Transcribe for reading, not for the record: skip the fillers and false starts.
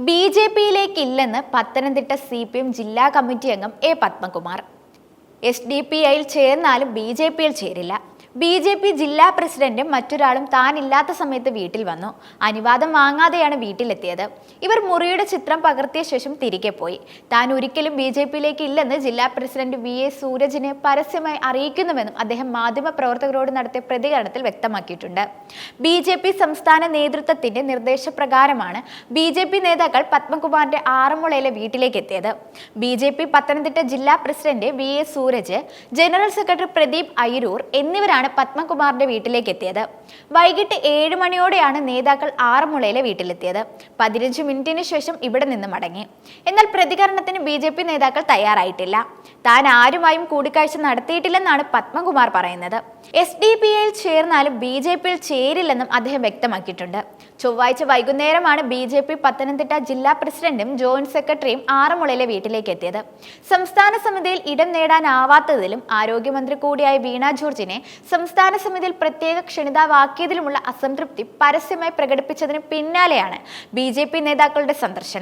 ബി.ജെ.പിയിലേക്കില്ലെന്ന് Pathanamthitta CPM ജില്ലാ committee അംഗം A Padmakumar. SDPIയിൽ ചേർന്നാലും ബി.ജെ.പിയിൽ ചേരില്ല. BJP ജില്ലാ പ്രസിഡന്റും മറ്റൊരാളും താനില്ലാത്ത സമയത്ത് വീട്ടിൽ വന്നു. അനുവാദം വാങ്ങാതെയാണ് വീട്ടിലെത്തിയത്. ഇവർ മുറിയുടെ ചിത്രം പകർത്തിയ ശേഷം തിരികെ പോയി. താൻ ഒരിക്കലും ബി.ജെ.പിയിലേക്ക് ഇല്ലെന്ന് ജില്ലാ പ്രസിഡന്റ് VA സൂരജിനെ പരസ്യമായി അറിയിക്കുന്നുവെന്നും അദ്ദേഹം മാധ്യമപ്രവർത്തകരോട് നടത്തിയ പ്രതികരണത്തിൽ വ്യക്തമാക്കിയിട്ടുണ്ട്. ബി.ജെ.പി സംസ്ഥാന നേതൃത്വത്തിന്റെ നിർദ്ദേശപ്രകാരമാണ് ബി.ജെ.പി നേതാക്കൾ പത്മകുമാറിന്റെ ആറന്മുളയിലെ വീട്ടിലേക്ക് എത്തിയത്. ബി.ജെ.പി പത്തനംതിട്ട ജില്ലാ president VA Sooraj, general secretary Pradeep Ayiroor എന്നിവരാണ് പത്മകുമാറിന്റെ വീട്ടിലേക്ക് എത്തിയത്. വൈകിട്ട് 7 മണിയോടെയാണ് നേതാക്കൾ ആറന്മുളയിലെ വീട്ടിലെത്തിയത്. 15 മിനിറ്റിന് ശേഷം ഇവിടെ നിന്ന് മടങ്ങി. എന്നാൽ പ്രതികരണത്തിന് ബി.ജെ.പി നേതാക്കൾ തയ്യാറായിട്ടില്ല. താൻ ആരുമായും കൂടിക്കാഴ്ച നടത്തിയിട്ടില്ലെന്നാണ് പത്മകുമാർ പറയുന്നത്. SDPIയിൽ ചേർന്നാലും ബി.ജെ.പിയിൽ ചേരില്ലെന്നും അദ്ദേഹം വ്യക്തമാക്കിയിട്ടുണ്ട്. ചൊവ്വാഴ്ച വൈകുന്നേരമാണ് ബി.ജെ.പി പത്തനംതിട്ട ജില്ലാ പ്രസിഡന്റും ജോയിന്റ് സെക്രട്ടറിയും ആറന്മുളയിലെ വീട്ടിലേക്ക് എത്തിയത്. സംസ്ഥാന സമിതിയിൽ ഇടം നേടാനാവാത്തതിലും ആരോഗ്യമന്ത്രി കൂടിയായ വീണ ജോർജിനെ സംസ്ഥാന സമിതിയിൽ പ്രത്യേക ക്ഷണിതാവാക്കിയതിലുമുള്ള അസംതൃപ്തി പരസ്യമായി പ്രകടിപ്പിച്ചതിന് പിന്നാലെയാണ് ബി.ജെ.പി നേതാക്കളുടെ സന്ദർശനം.